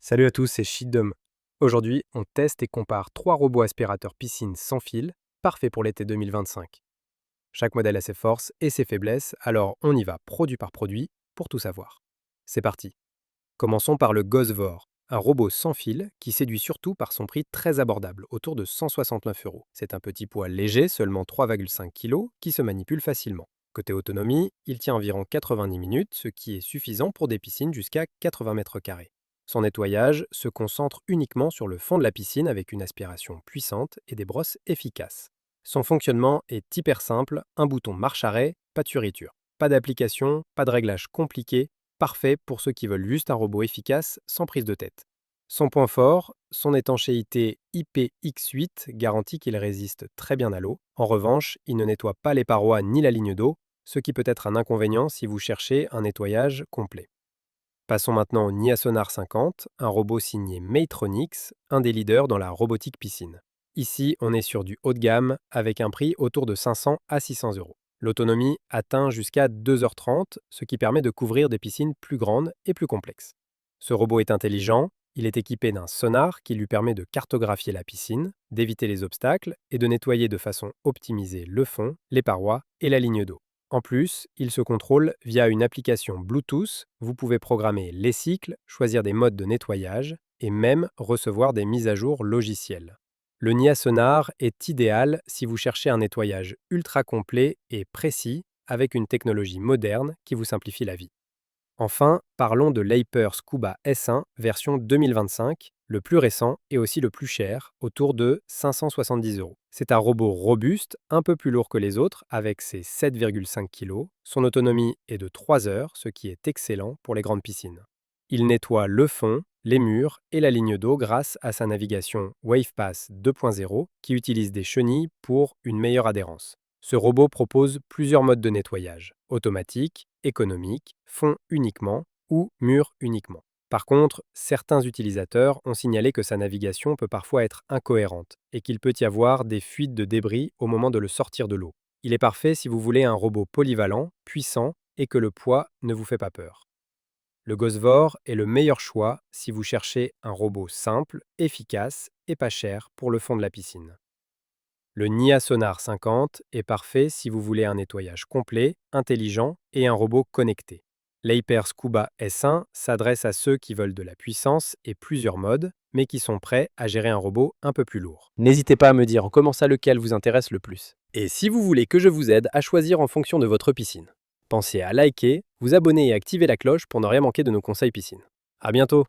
Salut à tous, c'est Shidom. Aujourd'hui, on teste et compare 3 robots aspirateurs piscine sans fil, parfaits pour l'été 2025. Chaque modèle a ses forces et ses faiblesses, alors on y va produit par produit pour tout savoir. C'est parti. Commençons par le Gosvor, un robot sans fil qui séduit surtout par son prix très abordable, autour de 169 euros. C'est un petit poids léger, seulement 3,5 kg, qui se manipule facilement. Côté autonomie, il tient environ 90 minutes, ce qui est suffisant pour des piscines jusqu'à 80 mètres carrés. Son nettoyage se concentre uniquement sur le fond de la piscine avec une aspiration puissante et des brosses efficaces. Son fonctionnement est hyper simple, un bouton marche-arrêt, pas de fioriture. Pas d'application, pas de réglage compliqué, parfait pour ceux qui veulent juste un robot efficace sans prise de tête. Son point fort, son étanchéité IPX8 garantit qu'il résiste très bien à l'eau. En revanche, il ne nettoie pas les parois ni la ligne d'eau, ce qui peut être un inconvénient si vous cherchez un nettoyage complet. Passons maintenant au Niasonar 50, un robot signé Maytronics, un des leaders dans la robotique piscine. Ici, on est sur du haut de gamme avec un prix autour de 500 à 600 euros. L'autonomie atteint jusqu'à 2h30, ce qui permet de couvrir des piscines plus grandes et plus complexes. Ce robot est intelligent, il est équipé d'un sonar qui lui permet de cartographier la piscine, d'éviter les obstacles et de nettoyer de façon optimisée le fond, les parois et la ligne d'eau. En plus, il se contrôle via une application Bluetooth. Vous pouvez programmer les cycles, choisir des modes de nettoyage et même recevoir des mises à jour logicielles. Le Nia Sonar est idéal si vous cherchez un nettoyage ultra complet et précis avec une technologie moderne qui vous simplifie la vie. Enfin, parlons de l'Hyper Scuba S1 version 2025, le plus récent et aussi le plus cher, autour de 570 euros. C'est un robot robuste, un peu plus lourd que les autres, avec ses 7,5 kg. Son autonomie est de 3 heures, ce qui est excellent pour les grandes piscines. Il nettoie le fond, les murs et la ligne d'eau grâce à sa navigation WavePass 2.0 qui utilise des chenilles pour une meilleure adhérence. Ce robot propose plusieurs modes de nettoyage, automatique, économique, fond uniquement ou mur uniquement. Par contre, certains utilisateurs ont signalé que sa navigation peut parfois être incohérente et qu'il peut y avoir des fuites de débris au moment de le sortir de l'eau. Il est parfait si vous voulez un robot polyvalent, puissant et que le poids ne vous fait pas peur. Le Gosvor est le meilleur choix si vous cherchez un robot simple, efficace et pas cher pour le fond de la piscine. Le Nia Sonar 50 est parfait si vous voulez un nettoyage complet, intelligent et un robot connecté. L'Hyper Scuba S1 s'adresse à ceux qui veulent de la puissance et plusieurs modes, mais qui sont prêts à gérer un robot un peu plus lourd. N'hésitez pas à me dire en commençant lequel vous intéresse le plus. Et si vous voulez que je vous aide à choisir en fonction de votre piscine, pensez à liker, vous abonner et activer la cloche pour ne rien manquer de nos conseils piscine. À bientôt!